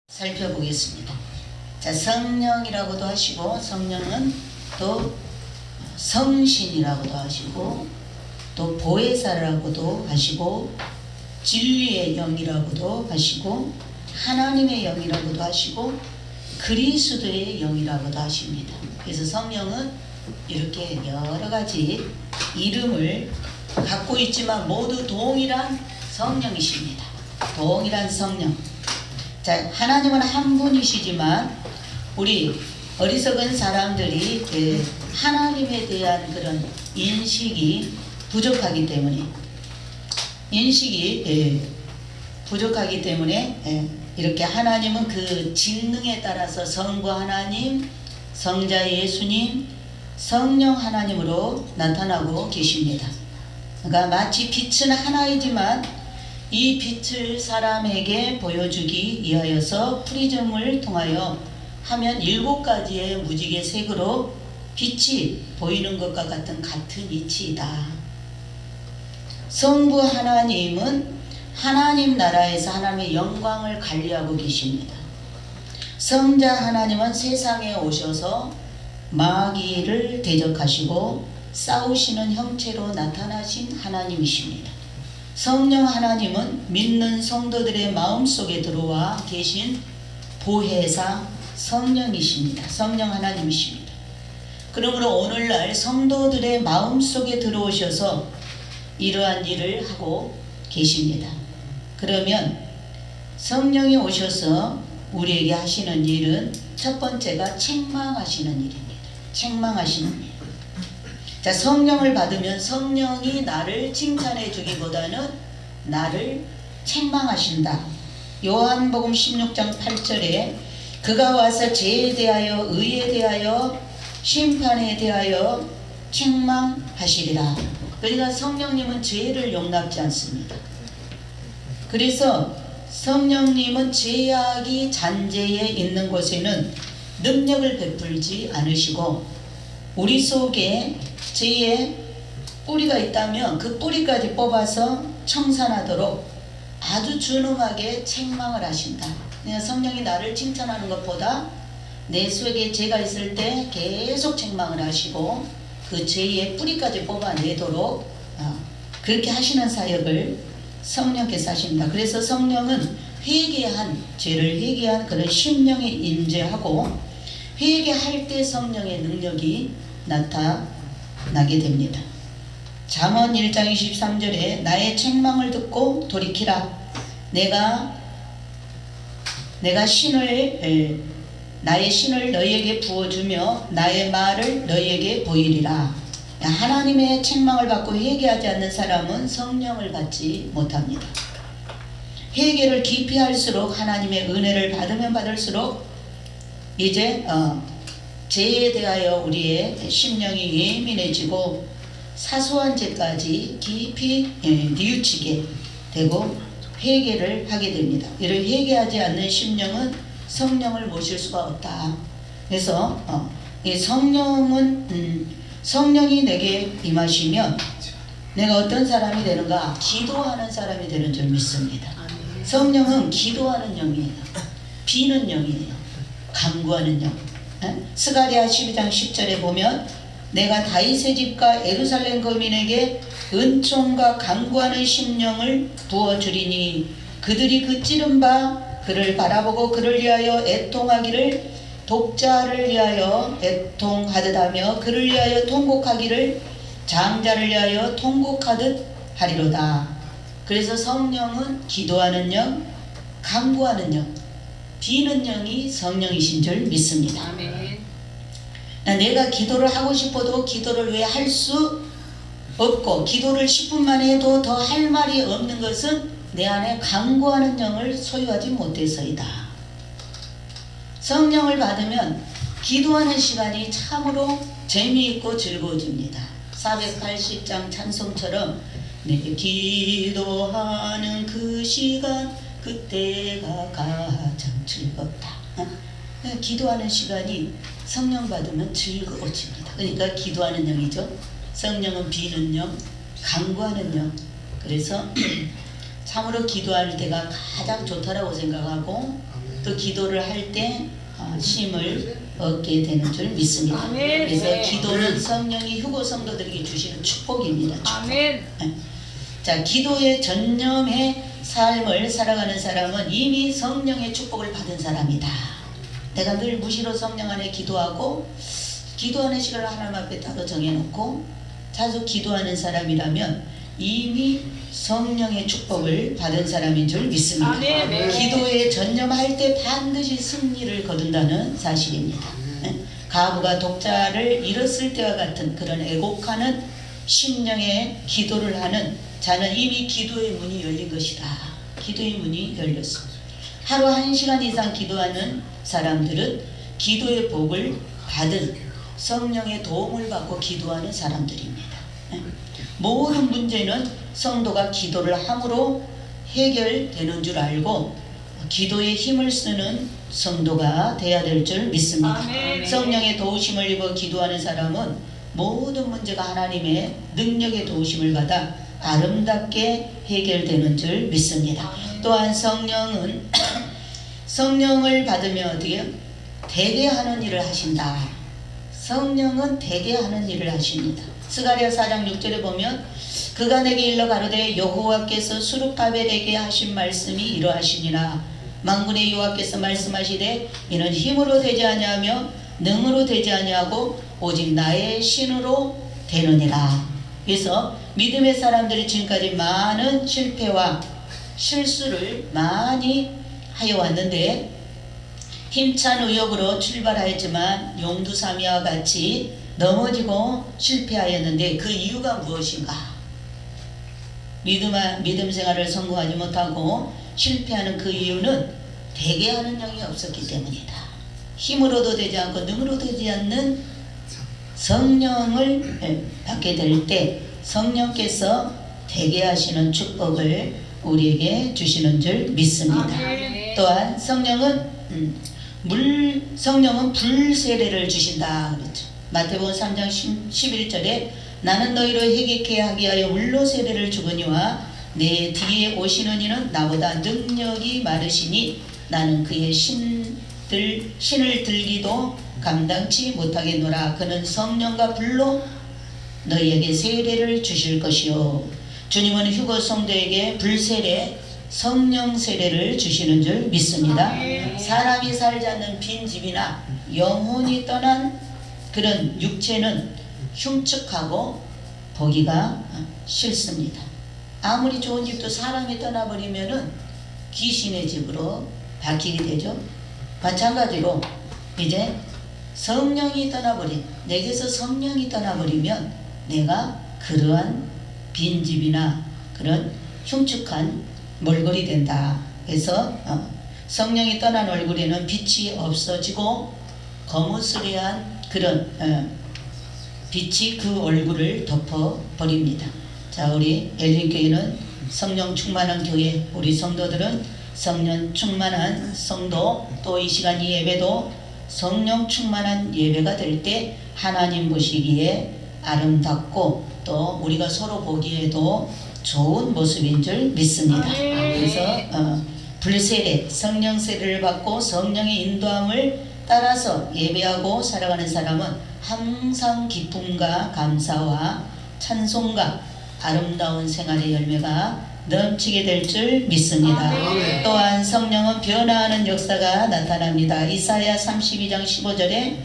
살펴보겠습니다. 자, 성령이라고도 하시고, 성령은 또 성신이라고도 하시고, 또 보혜사라고도 하시고, 진리의 영이라고도 하시고, 하나님의 영이라고도 하시고, 그리스도의 영이라고도 하십니다. 그래서 성령은 이렇게 여러 가지 이름을 갖고 있지만 모두 동일한 성령이십니다. 동일한 성령. 자, 하나님은 한 분이시지만 우리 어리석은 사람들이 하나님에 대한 그런 인식이 부족하기 때문에 이렇게 하나님은 그 직능에 따라서 성부 하나님, 성자 예수님, 성령 하나님으로 나타나고 계십니다. 그러니까 마치 빛은 하나이지만 이 빛을 사람에게 보여주기 위하여서 프리즘을 통하여 하면 7가지의 무지개 색으로 빛이 보이는 것과 같은 이치이다. 성부 하나님은 하나님 나라에서 하나님의 영광을 관리하고 계십니다. 성자 하나님은 세상에 오셔서 마귀를 대적하시고 싸우시는 형체로 나타나신 하나님이십니다. 성령 하나님은 믿는 성도들의 마음속에 들어와 계신 보혜사 성령이십니다. 성령 하나님이십니다. 그러므로 오늘날 성도들의 마음속에 들어오셔서 이러한 일을 하고 계십니다. 그러면 성령이 오셔서 우리에게 하시는 일은 첫 번째가 책망하시는 일입니다. 책망하시는 일. 자, 성령을 받으면 성령이 나를 칭찬해 주기보다는 나를 책망하신다. 요한복음 16장 8절에 그가 와서 죄에 대하여 의에 대하여 심판에 대하여 책망하시리라. 그러니까 성령님은 죄를 용납지 않습니다. 그래서 성령님은 죄악이 잔재에 있는 곳에는 능력을 베풀지 않으시고 우리 속에 죄의 뿌리가 있다면 그 뿌리까지 뽑아서 청산하도록 아주 준엄하게 책망을 하신다. 그러니까 성령이 나를 칭찬하는 것보다 내 속에 죄가 있을 때 계속 책망을 하시고 그 죄의 뿌리까지 뽑아내도록 그렇게 하시는 사역을 성령께서 하십니다. 그래서 성령은 죄를 회개한 그런 심령에 임재하고 회개할 때 성령의 능력이 나타나게 됩니다. 잠언 1장 23절에 나의 책망을 듣고 돌이키라. 나의 신을 너희에게 부어주며 나의 말을 너희에게 보이리라. 하나님의 책망을 받고 회개하지 않는 사람은 성령을 받지 못합니다. 회개를 깊이 할수록 하나님의 은혜를 받으면 받을수록 이제 죄에 대하여 우리의 심령이 예민해지고 사소한 죄까지 깊이 뉘우치게 되고 회개를 하게 됩니다. 이를 회개하지 않는 심령은 성령을 모실 수가 없다. 그래서 이 성령이 내게 임하시면 내가 어떤 사람이 되는가? 기도하는 사람이 되는 줄 믿습니다. 성령은 기도하는 영이에요. 비는 영이에요. 간구하는 영. 스가랴 12장 10절에 보면 내가 다윗의 집과 예루살렘 거민에게 은총과 간구하는 심령을 부어주리니 그들이 그 찌른 바 그를 바라보고 그를 위하여 애통하기를 독자를 위하여 애통하듯 하며 그를 위하여 통곡하기를 장자를 위하여 통곡하듯 하리로다. 그래서 성령은 기도하는 영, 간구하는 영, 비는 영이 성령이신 줄 믿습니다. 아멘. 내가 기도를 하고 싶어도 기도를 왜 할 수 없고 기도를 10분만 해도 더 할 말이 없는 것은 내 안에 간구하는 영을 소유하지 못해서이다. 성령을 받으면 기도하는 시간이 참으로 재미있고 즐거워집니다. 480장 찬송처럼 내 기도하는 그 시간 그때가 가장 즐겁다. 기도하는 시간이 성령 받으면 즐거워집니다. 그러니까 기도하는 영이죠. 성령은 비는 영, 간구하는 영. 그래서 참으로 기도할 때가 가장 좋다라고 생각하고 또 기도를 할 때 힘을 얻게 되는 줄 믿습니다. 그래서 기도는 성령이 휴고 성도들에게 주시는 축복입니다. 축복. 자, 기도에 전념의 삶을 살아가는 사람은 이미 성령의 축복을 받은 사람이다. 내가 늘 무시로 성령 안에 기도하고 기도하는 시간을 하나님 앞에 따로 정해놓고 자주 기도하는 사람이라면 이미 성령의 축복을 받은 사람인 줄 믿습니다. 기도에 전념할 때 반드시 승리를 거둔다는 사실입니다. 가부가 독자를 잃었을 때와 같은 그런 애곡하는 심령의 기도를 하는 자는 이미 기도의 문이 열린 것이다. 기도의 문이 열렸습니다. 하루 1시간 이상 기도하는 사람들은 기도의 복을 받은 성령의 도움을 받고 기도하는 사람들입니다. 모든 문제는 성도가 기도를 함으로 해결되는 줄 알고 기도에 힘을 쓰는 성도가 되어야 될 줄 믿습니다. 성령의 도우심을 입어 기도하는 사람은 모든 문제가 하나님의 능력의 도우심을 받아 아름답게 해결되는 줄 믿습니다. 또한 성령은 성령을 받으면 어떻게 해요? 되게 하는 일을 하신다. 성령은 되게 하는 일을 하십니다. 스가랴 4장 6절에 보면 그가 내게 일러 가로되 여호와께서 수룹바벨에게 하신 말씀이 이러하시니라. 만군의 여호와께서 말씀하시되 이는 힘으로 되지 아니하며 능으로 되지 아니하고 오직 나의 신으로 되느니라. 그래서 믿음의 사람들이 지금까지 많은 실패와 실수를 많이 하여 왔는데 힘찬 의욕으로 출발하였지만 용두사미와 같이 넘어지고 실패하였는데 그 이유가 무엇인가? 믿음 생활을 성공하지 못하고 실패하는 그 이유는 되게 하는 영이 없었기 때문이다. 힘으로도 되지 않고 능으로도 되지 않는 성령을 받게 될 때 성령께서 되게 하시는 축복을 우리에게 주시는 줄 믿습니다. 또한 성령은 불세례를 주신다 그랬죠. 마태복음 3장 11절에 나는 너희로 회개케 하게 하여 물로 세례를 주거니와 내 뒤에 오시는 이는 나보다 능력이 많으시니 나는 그의 신을 들기도 감당치 못하겠노라. 그는 성령과 불로 너희에게 세례를 주실 것이요. 주님은 휴거 성도에게 불세례 성령 세례를 주시는 줄 믿습니다. 사람이 살지 않는 빈집이나 영혼이 떠난 그런 육체는 흉측하고 보기가 싫습니다. 아무리 좋은 집도 사람이 떠나버리면은 귀신의 집으로 바뀌게 되죠. 마찬가지로 이제 성령이 떠나버린, 내게서 성령이 떠나버리면 내가 그러한 빈집이나 그런 흉측한 몰골이 된다. 그래서 성령이 떠난 얼굴에는 빛이 없어지고 거무스레한 그런 빛이 그 얼굴을 덮어버립니다. 자, 우리 엘린교회는 성령 충만한 교회, 우리 성도들은 성령 충만한 성도, 또 이 시간 이 예배도 성령 충만한 예배가 될 때 하나님 보시기에 아름답고 또 우리가 서로 보기에도 좋은 모습인 줄 믿습니다. 그래서 불세례, 성령 세례를 받고 성령의 인도함을 따라서 예배하고 살아가는 사람은 항상 기쁨과 감사와 찬송과 아름다운 생활의 열매가 넘치게 될 줄 믿습니다. 또한 성령은 변화하는 역사가 나타납니다. 이사야 32장 15절에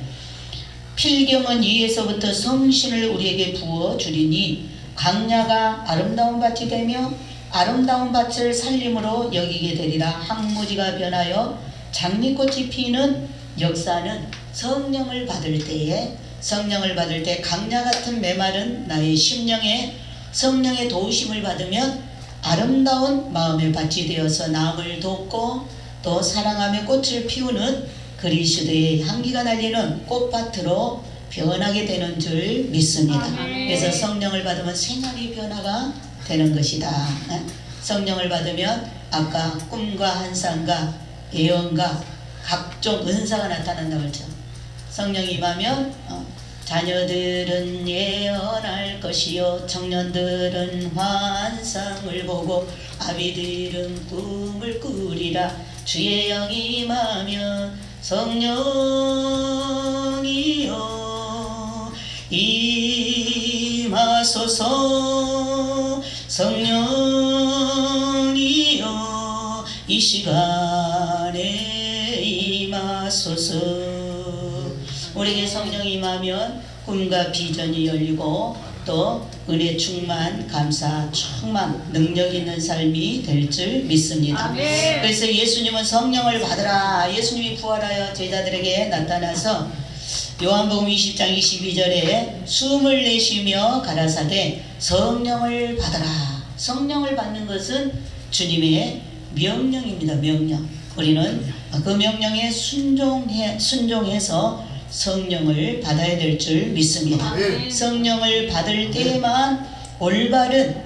필경은 위에서부터 성신을 우리에게 부어 주리니 광야가 아름다운 밭이 되며 아름다운 밭을 살림으로 여기게 되리라. 항무지가 변하여 장미꽃이 피는 역사는 성령을 받을 때에 광야 같은 메마른 나의 심령에 성령의 도우심을 받으면 아름다운 마음의 밭이 되어서 남을 돕고 또 사랑하며 꽃을 피우는 그리스도의 향기가 날리는 꽃밭으로 변하게 되는 줄 믿습니다. 그래서 성령을 받으면 생활이 변화가 되는 것이다. 성령을 받으면 아까 꿈과 환상과 예언과 각종 은사가 나타난다고 했죠. 성령이 임하면 자녀들은 예언할 것이요 청년들은 환상을 보고 아비들은 꿈을 꾸리라. 주의 영이 임하면 성령이여 임하소서. 성령이여 이 시간에 임하소서. 우리에게 성령이 임하면 꿈과 비전이 열리고 또 은혜 충만, 감사 충만, 능력 있는 삶이 될 줄 믿습니다. 아멘. 그래서 예수님은 성령을 받으라. 예수님이 부활하여 제자들에게 나타나서 요한복음 20장 22절에 숨을 내쉬며 가라사대 성령을 받으라. 성령을 받는 것은 주님의 명령입니다. 명령. 우리는 그 명령에 순종해서 성령을 받아야 될 줄 믿습니다. 성령을 받을 때에만 올바른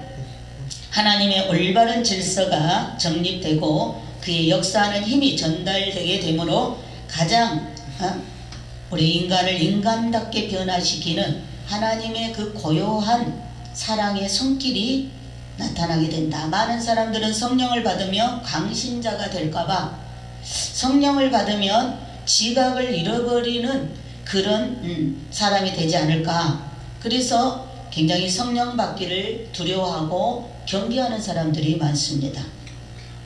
하나님의 올바른 질서가 정립되고 그의 역사하는 힘이 전달되게 되므로 가장 우리 인간을 인간답게 변화시키는 하나님의 그 고요한 사랑의 손길이 나타나게 된다. 많은 사람들은 성령을 받으며 광신자가 될까봐 성령을 받으면 지각을 잃어버리는 그런 사람이 되지 않을까. 그래서 굉장히 성령 받기를 두려워하고 경계하는 사람들이 많습니다.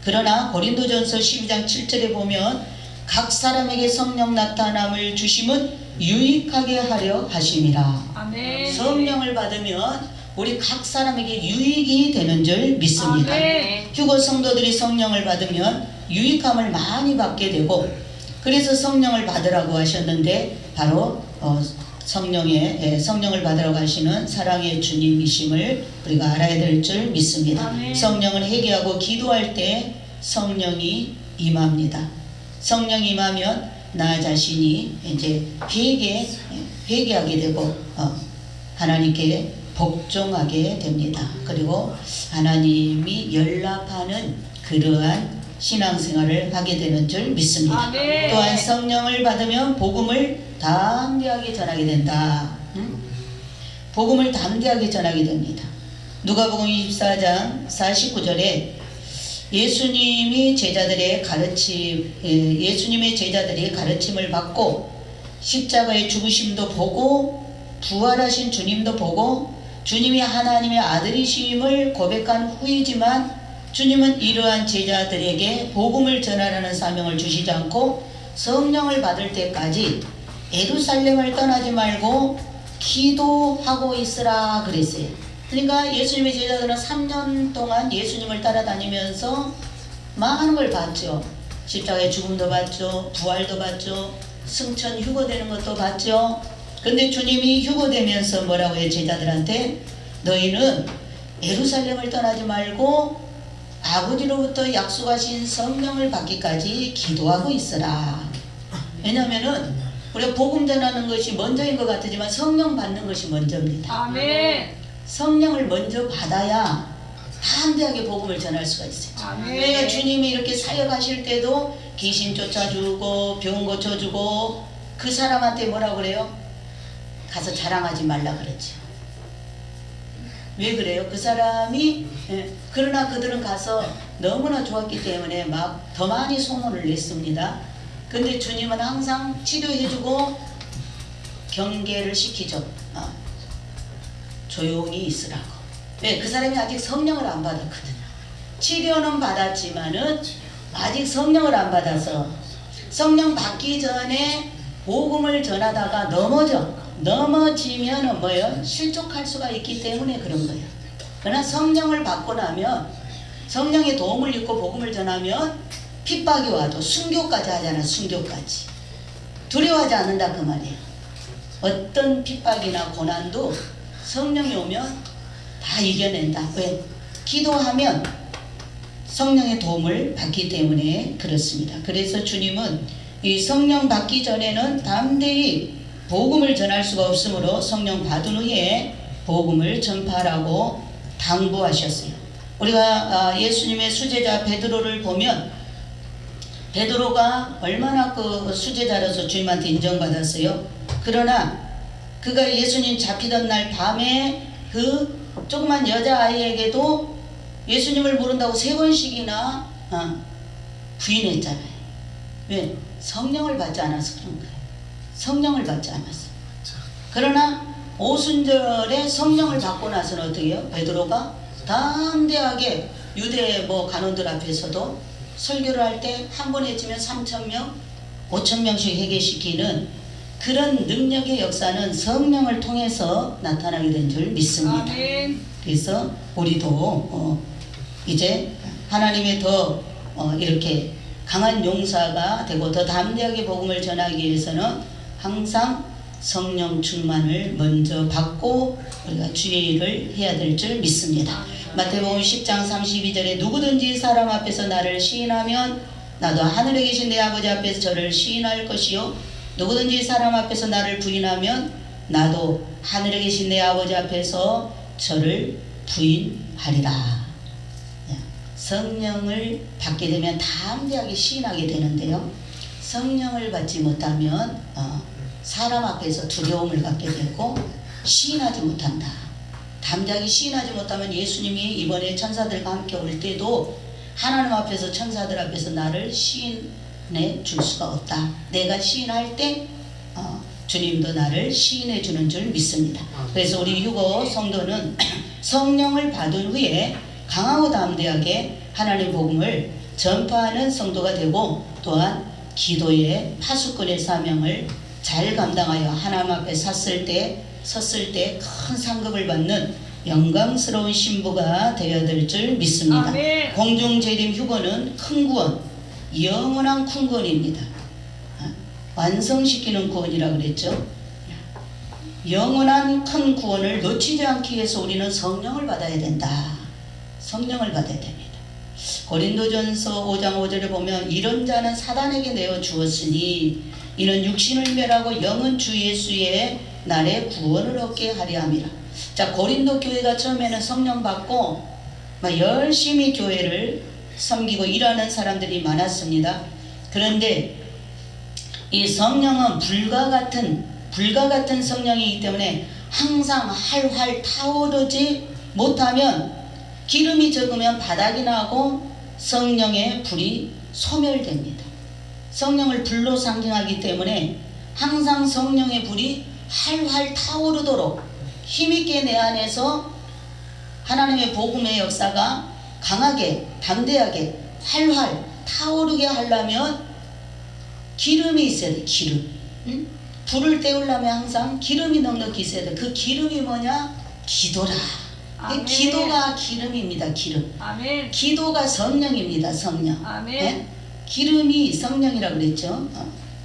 그러나 고린도전서 12장 7절에 보면 각 사람에게 성령 나타남을 주심은 유익하게 하려 하심이라. 아멘. 성령을 받으면 우리 각 사람에게 유익이 되는 줄 믿습니다. 아멘. 휴거 성도들이 성령을 받으면 유익함을 많이 받게 되고 그래서 성령을 받으라고 하셨는데 바로 성령을 받으라고 하시는 사랑의 주님이심을 우리가 알아야 될 줄 믿습니다. 아멘. 성령을 회개하고 기도할 때 성령이 임합니다. 성령이 임하면 나 자신이 이제 회개하게 되고 하나님께 복종하게 됩니다. 그리고 하나님이 연락하는 그러한 신앙생활을 하게 되는 줄 믿습니다. 아멘. 또한 성령을 받으면 복음을 담대하게 전하게 된다. 복음을 담대하게 전하게 됩니다. 누가복음 24장 49절에 예수님의 제자들이 가르침을 받고 십자가의 죽으심도 보고 부활하신 주님도 보고 주님이 하나님의 아들이심을 고백한 후이지만 주님은 이러한 제자들에게 복음을 전하라는 사명을 주시지 않고 성령을 받을 때까지 예루살렘을 떠나지 말고 기도하고 있으라 그랬어요. 그러니까 예수님의 제자들은 3년 동안 예수님을 따라다니면서 많은 걸 봤죠. 십자가의 죽음도 봤죠. 부활도 봤죠. 승천 휴거되는 것도 봤죠. 근데 주님이 휴거되면서 뭐라고 해요? 제자들한테 너희는 예루살렘을 떠나지 말고 아버지로부터 약속하신 성령을 받기까지 기도하고 있으라. 왜냐하면은 우리가 복음 전하는 것이 먼저인 것 같지만 성령 받는 것이 먼저입니다. 아멘. 성령을 먼저 받아야 담대하게 복음을 전할 수가 있어요. 아멘. 그러니까 주님이 이렇게 사역하실 때도 귀신 쫓아주고 병 고쳐주고 그 사람한테 뭐라고 그래요? 가서 자랑하지 말라 그랬죠. 왜 그래요? 그 사람이 그러나 그들은 가서 너무나 좋았기 때문에 막 더 많이 소문을 냈습니다. 근데 주님은 항상 치료해주고 경계를 시키죠. 조용히 있으라고. 왜? 그 사람이 아직 성령을 안 받았거든요. 치료는 받았지만은 아직 성령을 안 받아서 성령 받기 전에 복음을 전하다가 넘어지면은 뭐예요? 실족할 수가 있기 때문에 그런 거예요. 그러나 성령을 받고 나면 성령의 도움을 입고 복음을 전하면 핍박이 와도 순교까지 하잖아. 순교까지 두려워하지 않는다 그 말이에요. 어떤 핍박이나 고난도 성령이 오면 다 이겨낸다. 왜? 기도하면 성령의 도움을 받기 때문에 그렇습니다. 그래서 주님은 이 성령 받기 전에는 담대히 복음을 전할 수가 없으므로 성령 받은 후에 복음을 전파하라고 당부하셨어요. 우리가 예수님의 수제자 베드로를 보면 베드로가 얼마나 그 수제자로서 주님한테 인정받았어요. 그러나 그가 예수님 잡히던 날 밤에 그 조그만 여자아이에게도 예수님을 모른다고 3번씩이나 부인했잖아요. 왜? 성령을 받지 않아서 그런 거예요. 성령을 받지 않았어. 그러나 오순절에 성령을 받고 나서는 어떻게 해요? 베드로가 담대하게 유대 간원들 앞에서도 설교를 할 때 한 번에 치면 3,000명, 5,000명씩 회개시키는 그런 능력의 역사는 성령을 통해서 나타나게 된 줄 믿습니다. 아멘. 그래서 우리도 이제 하나님의 더 이렇게 강한 용사가 되고 더 담대하게 복음을 전하기 위해서는 항상 성령 충만을 먼저 받고 우리가 주의를 해야 될 줄 믿습니다. 마태복음 10장 32절에 누구든지 사람 앞에서 나를 시인하면 나도 하늘에 계신 내 아버지 앞에서 저를 시인할 것이요 누구든지 사람 앞에서 나를 부인하면 나도 하늘에 계신 내 아버지 앞에서 저를 부인하리라. 성령을 받게 되면 담대하게 시인하게 되는데요. 성령을 받지 못하면 사람 앞에서 두려움을 갖게 되고 시인하지 못한다. 담대하게 시인하지 못하면 예수님이 이번에 천사들과 함께 올 때도 하나님 앞에서 천사들 앞에서 나를 시인해 줄 수가 없다. 내가 시인할 때 주님도 나를 시인해 주는 줄 믿습니다. 그래서 우리 휴거 성도는 성령을 받은 후에 강하고 담대하게 하나님의 복음을 전파하는 성도가 되고 또한 기도의 파수꾼의 사명을 잘 감당하여 하나님 앞에 섰을 때 큰 상급을 받는 영광스러운 신부가 되어야 될 줄 믿습니다. 아멘. 공중재림 휴거는 큰 구원, 영원한 큰 구원입니다. 완성시키는 구원이라 그랬죠. 영원한 큰 구원을 놓치지 않기 위해서 우리는 성령을 받아야 된다. 성령을 받아야 됩니다. 고린도전서 5장 5절에 보면 이런 자는 사단에게 내어 주었으니 이는 육신을 멸하고 영은 주 예수의 날에 구원을 얻게 하려 함이라. 자, 고린도 교회가 처음에는 성령 받고 열심히 교회를 섬기고 일하는 사람들이 많았습니다. 그런데 이 성령은 불과 같은 성령이기 때문에 항상 활활 타오르지 못하면 기름이 적으면 바닥이 나고 성령의 불이 소멸됩니다. 성령을 불로 상징하기 때문에 항상 성령의 불이 활활 타오르도록 힘있게 내 안에서 하나님의 복음의 역사가 강하게 담대하게 활활 타오르게 하려면 기름이 있어야 돼. 기름. 응? 불을 때우려면 항상 기름이 넉넉히 있어야 돼. 그 기름이 뭐냐? 기도라. 아멘. 기도가 기름입니다. 기름. 아멘. 기도가 성령입니다. 성령. 아멘. 네? 기름이 성령이라고 그랬죠.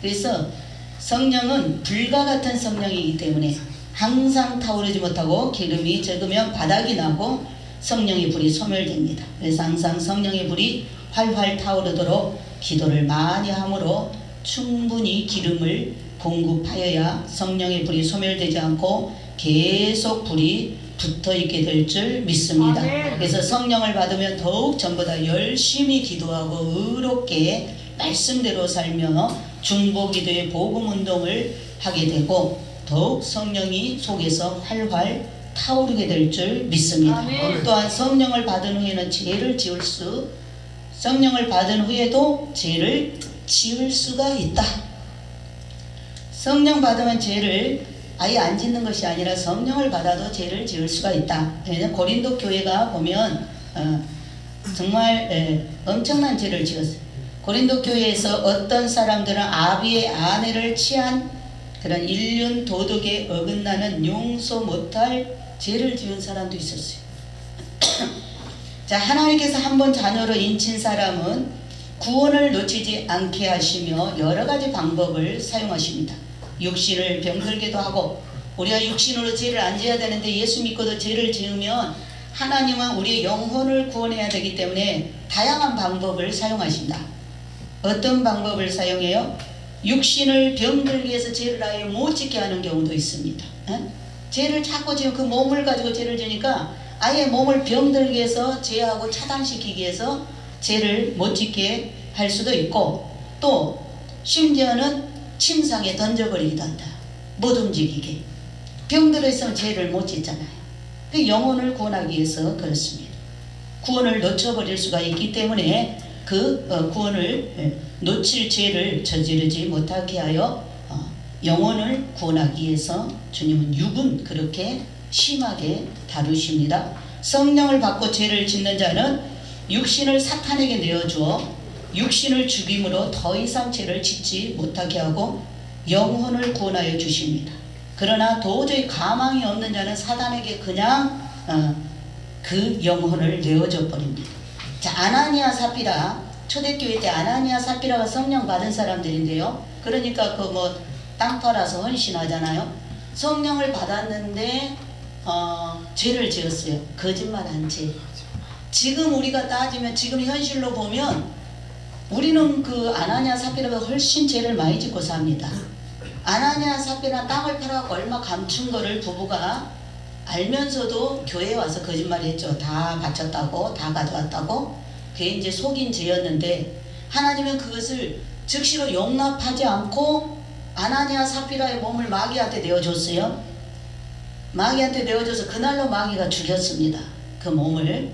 그래서 성령은 불과 같은 성령이기 때문에 항상 타오르지 못하고 기름이 적으면 바닥이 나고 성령의 불이 소멸됩니다. 그래서 항상 성령의 불이 활활 타오르도록 기도를 많이 함으로 충분히 기름을 공급하여야 성령의 불이 소멸되지 않고 계속 불이 붙어있게 될 줄 믿습니다. 아멘. 그래서 성령을 받으면 더욱 전보다 열심히 기도하고 의롭게 말씀대로 살며 중보기도의 복음운동을 하게 되고 더욱 성령이 속에서 활활 타오르게 될 줄 믿습니다. 아멘. 또한 성령을 받은 후에는 성령을 받은 후에도 죄를 지을 수가 있다. 성령 받으면 죄를 아예 안 짓는 것이 아니라 성령을 받아도 죄를 지을 수가 있다. 왜냐하면 고린도 교회가 보면 정말 엄청난 죄를 지었어요. 고린도 교회에서 어떤 사람들은 아비의 아내를 취한 그런 인륜 도덕에 어긋나는 용서 못할 죄를 지은 사람도 있었어요. 자, 하나님께서 한번 자녀로 인친 사람은 구원을 놓치지 않게 하시며 여러 가지 방법을 사용하십니다. 육신을 병들게도 하고, 우리가 육신으로 죄를 안 지어야 되는데 예수 믿고도 죄를 지으면 하나님은 우리의 영혼을 구원해야 되기 때문에 다양한 방법을 사용하신다. 어떤 방법을 사용해요? 육신을 병들게 해서 죄를 아예 못 짓게 하는 경우도 있습니다. 죄를 자꾸 지금 그 몸을 가지고 죄를 지니까 아예 몸을 병들게 해서 죄하고 차단시키기 위해서 죄를 못 짓게 할 수도 있고, 또 심지어는 침상에 던져버리기도 한다. 못 움직이게. 병들어 있으면 죄를 못 짓잖아요. 그 영혼을 구원하기 위해서 그렇습니다. 구원을 놓쳐버릴 수가 있기 때문에 구원을 놓칠 죄를 저지르지 못하게 하여 영혼을 구원하기 위해서 주님은 육은 그렇게 심하게 다루십니다. 성령을 받고 죄를 짓는 자는 육신을 사탄에게 내어주어 육신을 죽임으로 더 이상 죄를 짓지 못하게 하고 영혼을 구원하여 주십니다. 그러나 도저히 가망이 없는 자는 사단에게 그냥 그 영혼을 내어줘 버립니다. 자, 아나니아 삽비라, 초대교회 때 아나니아 삽비라가 성령 받은 사람들인데요. 그러니까 그 뭐 땅 팔아서 헌신하잖아요. 성령을 받았는데 죄를 지었어요. 거짓말한 죄. 지금 우리가 따지면, 지금 현실로 보면 우리는 그 아나니아 삽비라가 훨씬 죄를 많이 짓고 삽니다. 아나니아 삽비라 땅을 팔아갖고 얼마 감춘 거를 부부가 알면서도 교회에 와서 거짓말했죠. 다 바쳤다고, 다 가져왔다고. 그게 이제 속인 죄였는데 하나님은 그것을 즉시로 용납하지 않고 아나니아 삽비라의 몸을 마귀한테 내어줬어요. 마귀한테 내어줘서 그날로 마귀가 죽였습니다. 그 몸을.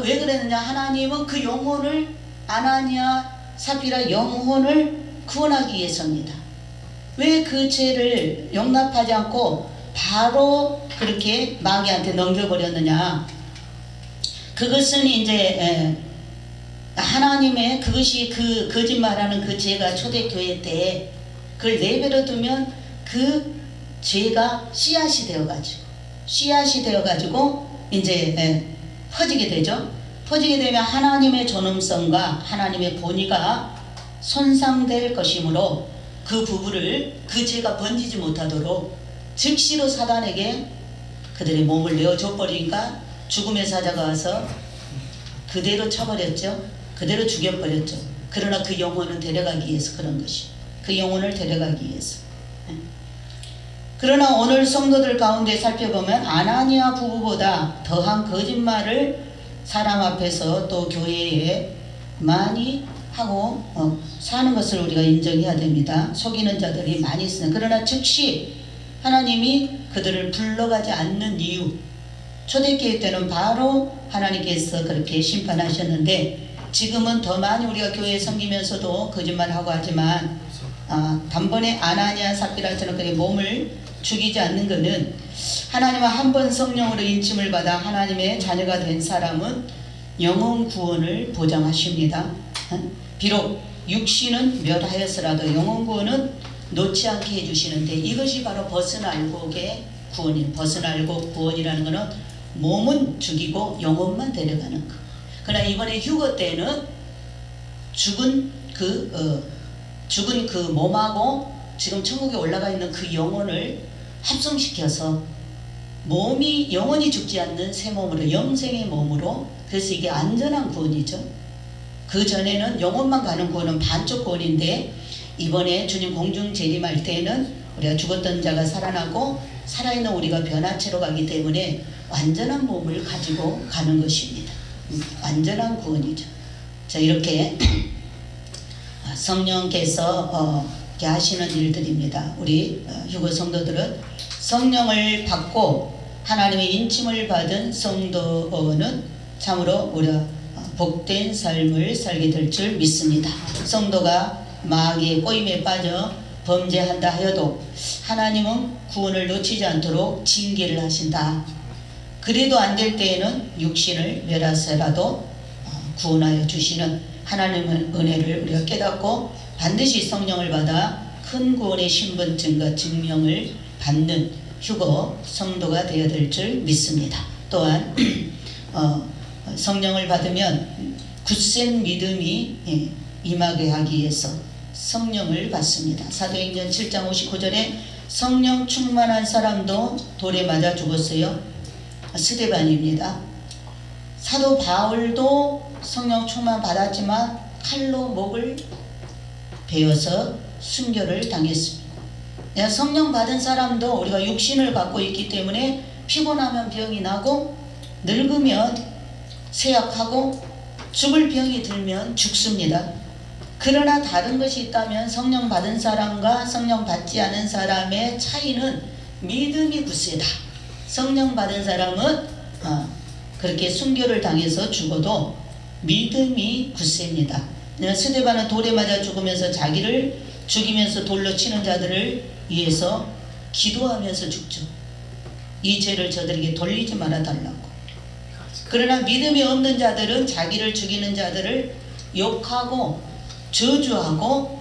왜 그랬느냐? 하나님은 그 영혼을, 아나니아 삽비라 영혼을 구원하기 위해서입니다. 왜 그 죄를 용납하지 않고 바로 그렇게 마귀한테 넘겨버렸느냐? 그것은 이제 하나님의, 그것이 그 거짓말하는 그 죄가 초대교회 때 그걸 내버려 두면 그 죄가 씨앗이 되어가지고 이제 퍼지게 되죠. 퍼지게 되면 하나님의 존엄성과 하나님의 본의가 손상될 것이므로 그 부부를, 그 죄가 번지지 못하도록 즉시로 사단에게 그들의 몸을 내어줘 버리니까 죽음의 사자가 와서 그대로 쳐버렸죠. 그대로 죽여버렸죠. 그러나 그 영혼은 데려가기 위해서 그런 것이, 그 영혼을 데려가기 위해서. 그러나 오늘 성도들 가운데 살펴보면 아나니아 부부보다 더한 거짓말을 사람 앞에서 또 교회에 많이 하고 사는 것을 우리가 인정해야 됩니다. 속이는 자들이 많이 있습니다. 그러나 즉시 하나님이 그들을 불러가지 않는 이유, 초대교회 때는 바로 하나님께서 그렇게 심판하셨는데 지금은 더 많이 우리가 교회에 섬기면서도 거짓말하고 하지만 단번에 아나니아 삽비라처럼 그의 몸을 죽이지 않는 것은 하나님은 한 번 성령으로 인침을 받아 하나님의 자녀가 된 사람은 영혼 구원을 보장하십니다. 비록 육신은 멸하였으라도 영혼 구원은 놓지 않게 해주시는데 이것이 바로 벗어날곡의 구원이에요. 벗어날곡 구원이라는 것은 몸은 죽이고 영혼만 데려가는 것. 그러나 이번에 휴거 때는 죽은 그 몸하고 지금 천국에 올라가 있는 그 영혼을 합성시켜서 영혼이 죽지 않는 새 몸으로, 영생의 몸으로, 그래서 이게 안전한 구원이죠. 그 전에는 영혼만 가는 구원은 반쪽 구원인데 이번에 주님 공중 재림할 때는 우리가 죽었던 자가 살아나고 살아있는 우리가 변화체로 가기 때문에 완전한 몸을 가지고 가는 것입니다. 완전한 구원이죠. 자, 이렇게 성령께서 하시는 일들입니다. 우리 휴거 성도들은 성령을 받고 하나님의 인침을 받은 성도는 참으로 우리가 복된 삶을 살게 될 줄 믿습니다. 성도가 마귀의 꼬임에 빠져 범죄한다 하여도 하나님은 구원을 놓치지 않도록 징계를 하신다. 그래도 안 될 때에는 육신을 멸하서라도 구원하여 주시는 하나님의 은혜를 우리가 깨닫고 반드시 성령을 받아 큰 구원의 신분증과 증명을 받는 휴거 성도가 되어야 될 줄 믿습니다. 또한 성령을 받으면 굳센 믿음이 임하게 하기 위해서 성령을 받습니다. 사도행전 7장 59절에 성령 충만한 사람도 돌에 맞아 죽었어요. 스데반입니다. 사도 바울도 성령 충만 받았지만 칼로 목을 베어서 순교를 당했습니다. 성령 받은 사람도 우리가 육신을 갖고 있기 때문에 피곤하면 병이 나고 늙으면 쇠약하고 죽을 병이 들면 죽습니다. 그러나 다른 것이 있다면 성령 받은 사람과 성령 받지 않은 사람의 차이는 믿음이 굳세다. 성령 받은 사람은 그렇게 순교를 당해서 죽어도 믿음이 굳셉니다. 스데반은 돌에 맞아 죽으면서 자기를 죽이면서 돌로 치는 자들을 위해서 기도하면서 죽죠. 이 죄를 저들에게 돌리지 말아달라고. 그러나 믿음이 없는 자들은 자기를 죽이는 자들을 욕하고 저주하고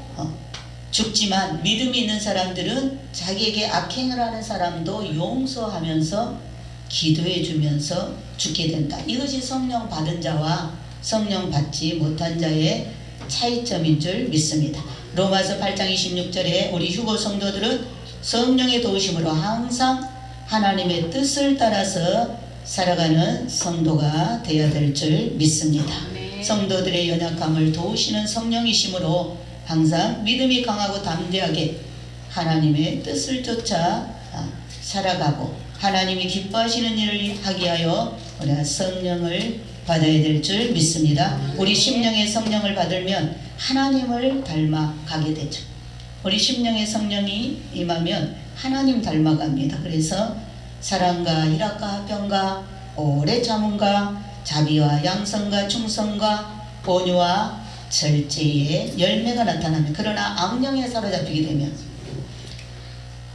죽지만, 믿음이 있는 사람들은 자기에게 악행을 하는 사람도 용서하면서 기도해 주면서 죽게 된다. 이것이 성령 받은 자와 성령 받지 못한 자의 차이점인 줄 믿습니다. 로마서 8장 26절에 우리 휴거 성도들은 성령의 도우심으로 항상 하나님의 뜻을 따라서 살아가는 성도가 되어야 될 줄 믿습니다. 성도들의 연약함을 도우시는 성령이심으로 항상 믿음이 강하고 담대하게 하나님의 뜻을 쫓아 살아가고 하나님이 기뻐하시는 일을 하기 위하여 우리가 성령을 받아야 될 줄 믿습니다. 우리 심령의 성령을 받으면 하나님을 닮아가게 되죠. 우리 심령의 성령이 임하면 하나님 닮아갑니다. 그래서 사랑과 희락과 화평과 오래 참음과 자비와 양선과 충성과 온유와 절제의 열매가 나타납니다. 그러나 악령에 사로잡히게 되면,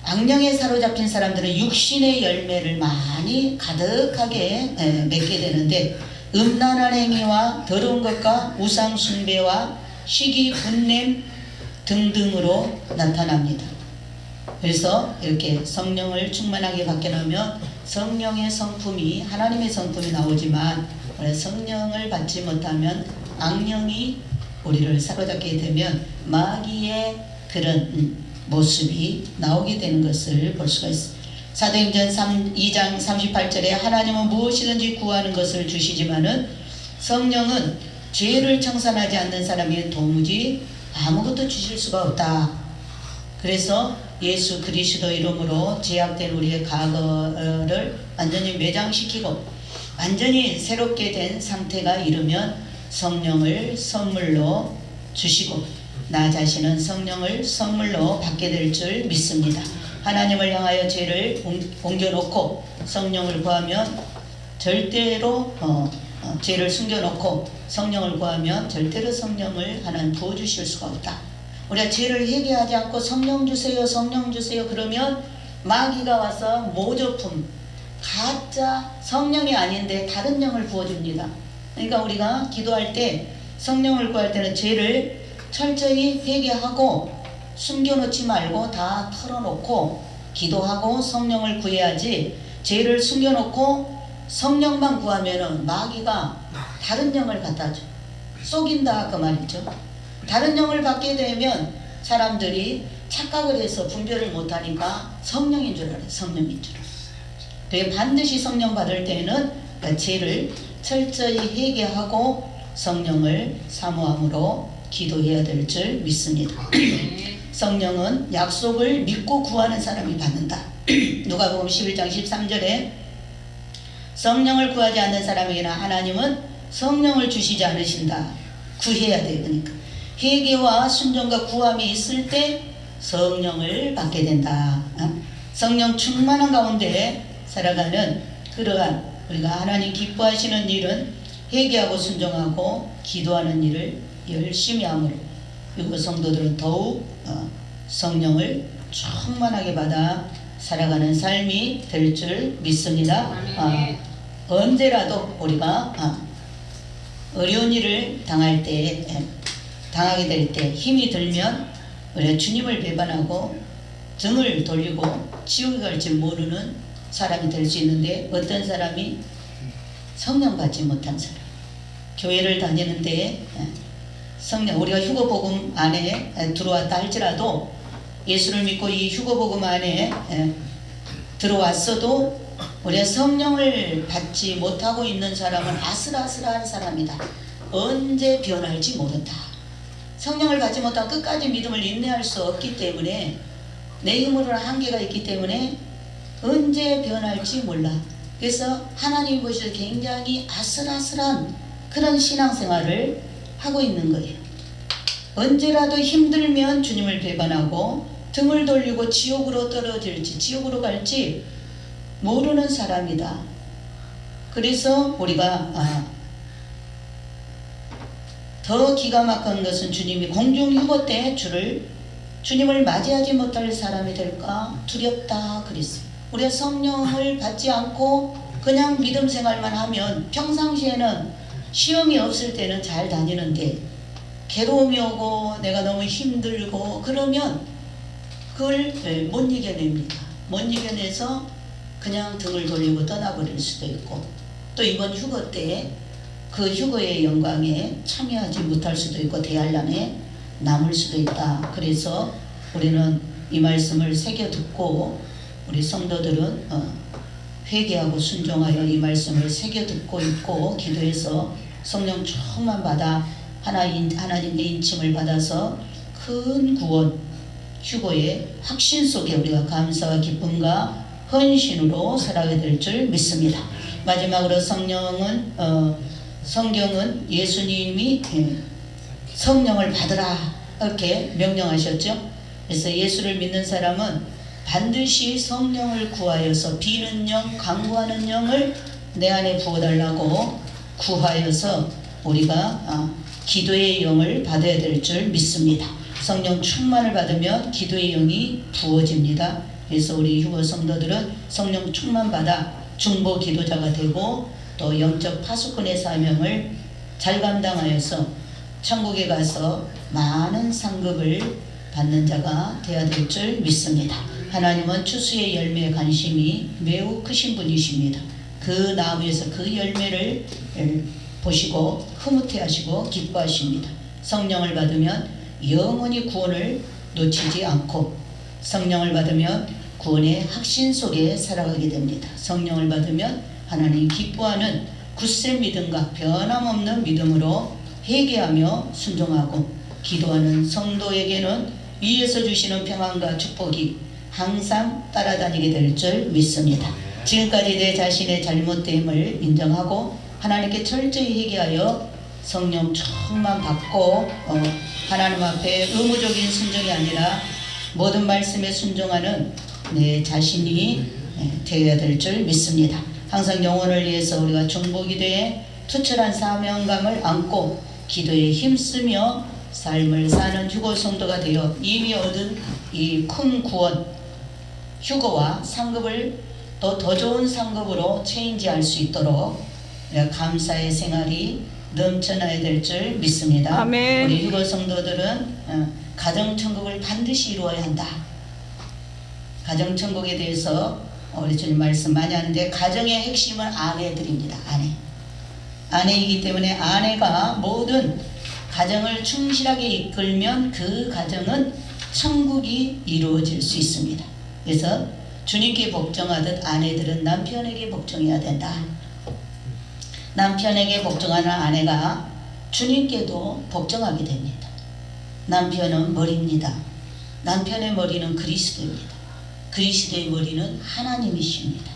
악령에 사로잡힌 사람들은 육신의 열매를 많이 가득하게 맺게 되는데, 음란한 행위와 더러운 것과 우상 숭배와 시기 분냄 등등으로 나타납니다. 그래서 이렇게 성령을 충만하게 받게 되면 성령의 성품이, 하나님의 성품이 나오지만, 성령을 받지 못하면 악령이 우리를 사로잡게 되면 마귀의 그런 모습이 나오게 되는 것을 볼 수가 있습니다. 사도행전 2장 38절에 하나님은 무엇이든지 구하는 것을 주시지만은 성령은 죄를 청산하지 않는 사람에게 도무지 아무것도 주실 수가 없다. 그래서 예수 그리스도 이름으로 제약된 우리의 과거를 완전히 매장시키고 완전히 새롭게 된 상태가 이르면 성령을 선물로 주시고 나 자신은 성령을 선물로 받게 될 줄 믿습니다. 하나님을 향하여 죄를 옮겨놓고 성령을 구하면 절대로 죄를 숨겨놓고 성령을 구하면 절대로 성령을 하나님 부어주실 수가 없다. 우리가 죄를 회개하지 않고 성령 주세요 성령 주세요 그러면 마귀가 와서 모조품 가짜 성령이 아닌데 다른 영을 부어줍니다. 그러니까 우리가 기도할 때 성령을 구할 때는 죄를 철저히 회개하고 숨겨놓지 말고 다 털어놓고 기도하고 성령을 구해야지, 죄를 숨겨놓고 성령만 구하면은 마귀가 다른 영을 갖다 줘. 속인다 그 말이죠. 다른 영을 받게 되면 사람들이 착각을 해서 분별을 못하니까 성령인 줄 알아요. 성령인 줄 알아요. 그게 반드시 성령 받을 때는 죄를 철저히 회개하고 성령을 사모함으로 기도해야 될 줄 믿습니다. 성령은 약속을 믿고 구하는 사람이 받는다. 누가복음 11장 13절에 성령을 구하지 않는 사람에게는 하나님은 성령을 주시지 않으신다. 구해야 돼요. 그러니까 회개와 순종과 구함이 있을 때 성령을 받게 된다. 성령 충만한 가운데 살아가는 그러한 우리가 하나님 기뻐하시는 일은 회개하고 순종하고 기도하는 일을 열심히 함으로 이거 성도들은 더욱 성령을 충만하게 받아 살아가는 삶이 될 줄 믿습니다. 언제라도 우리가 어려운 일을 당하게 될 때 힘이 들면 우리가 주님을 배반하고 등을 돌리고 지옥에 갈지 모르는 사람이 될 수 있는데, 어떤 사람이 성령 받지 못한 사람, 교회를 다니는데 성령, 우리가 휴거복음 안에 들어왔다 할지라도 예수를 믿고 이 휴거복음 안에 들어왔어도 우리가 성령을 받지 못하고 있는 사람은 아슬아슬한 사람이다. 언제 변할지 모른다. 성령을 받지 못하고 끝까지 믿음을 인내할 수 없기 때문에, 내 힘으로는 한계가 있기 때문에 언제 변할지 몰라. 그래서 하나님 보시기에 굉장히 아슬아슬한 그런 신앙생활을 하고 있는 거예요. 언제라도 힘들면 주님을 배반하고 등을 돌리고 지옥으로 떨어질지 지옥으로 갈지 모르는 사람이다. 그래서 우리가 더 기가 막힌 것은 주님이 공중휴거 때 주님을 맞이하지 못할 사람이 될까 두렵다 그랬어요. 우리가 성령을 받지 않고 그냥 믿음 생활만 하면 평상시에는 시험이 없을 때는 잘 다니는데 괴로움이 오고 내가 너무 힘들고 그러면 그걸 못 이겨냅니다. 못 이겨내서 그냥 등을 돌리고 떠나버릴 수도 있고 또 이번 휴거 때 그 휴거의 영광에 참여하지 못할 수도 있고 대환란에 남을 수도 있다. 그래서 우리는 이 말씀을 새겨 듣고 우리 성도들은 회개하고 순종하여 이 말씀을 새겨 듣고 있고 기도해서 성령 충만 받아 하나님의 인침을 받아서 큰 구원 휴거의 확신 속에 우리가 감사와 기쁨과 헌신으로 살아가게 될 줄 믿습니다. 마지막으로 성경은 예수님이 성령을 받으라 이렇게 명령하셨죠. 그래서 예수를 믿는 사람은 반드시 성령을 구하여서 비는 영, 간구하는 영을 내 안에 부어달라고 구하여서 우리가 기도의 영을 받아야 될 줄 믿습니다. 성령 충만을 받으면 기도의 영이 부어집니다. 그래서 우리 휴거 성도들은 성령 충만 받아 중보 기도자가 되고 또 영적 파수꾼의 사명을 잘 감당하여서 천국에 가서 많은 상급을 받는 자가 되어야 될 줄 믿습니다. 하나님은 추수의 열매에 관심이 매우 크신 분이십니다. 그 나무에서 그 열매를 보시고 흐뭇해하시고 기뻐하십니다. 성령을 받으면 영원히 구원을 놓치지 않고 성령을 받으면 구원의 확신 속에 살아가게 됩니다. 성령을 받으면 하나님 기뻐하는 굳센 믿음과 변함없는 믿음으로 회개하며 순종하고 기도하는 성도에게는 위에서 주시는 평안과 축복이 항상 따라다니게 될 줄 믿습니다. 지금까지 내 자신의 잘못됨을 인정하고 하나님께 철저히 회개하여 성령 충만 받고 하나님 앞에 의무적인 순종이 아니라 모든 말씀에 순종하는 내 자신이 되어야 될 줄 믿습니다. 항상 영혼을 위해서 우리가 중보기도에 투철한 사명감을 안고 기도에 힘쓰며 삶을 사는 휴거 성도가 되어 이미 얻은 이 큰 구원 휴거와 상급을 또 더 좋은 상급으로 체인지할 수 있도록 감사의 생활이 넘쳐나야 될 줄 믿습니다. 아멘. 우리 휴거 성도들은 가정천국을 반드시 이루어야 한다. 가정천국에 대해서 우리 주님 말씀 많이 하는데 가정의 핵심은 아내들입니다. 아내이기 때문에 아내가 모든 가정을 충실하게 이끌면 그 가정은 천국이 이루어질 수 있습니다. 그래서 주님께 복종하듯 아내들은 남편에게 복종해야 된다. 남편에게 복종하는 아내가 주님께도 복종하게 됩니다. 남편은 머리입니다. 남편의 머리는 그리스도입니다. 그리스도의 머리는 하나님이십니다.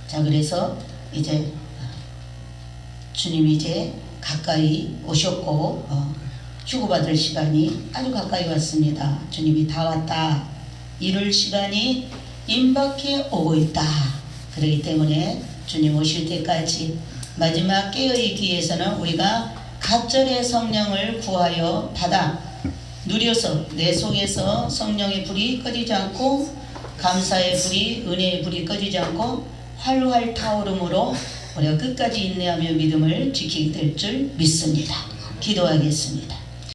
자, 그래서 이제 주님이 이제 가까이 오셨고 휴거받을 시간이 아주 가까이 왔습니다. 주님이 다 왔다. 이룰 시간이 임박해 오고 있다. 그렇기 때문에 주님 오실 때까지 마지막 깨어있기 위해서는 우리가 갑절의 성령을 구하여 받아 누려서 내 속에서 성령의 불이 꺼지지 않고 감사의 불이 은혜의 불이 꺼지지 않고 활활 타오름으로 우리가 끝까지 인내하며 믿음을 지키게 될 줄 믿습니다. 기도하겠습니다.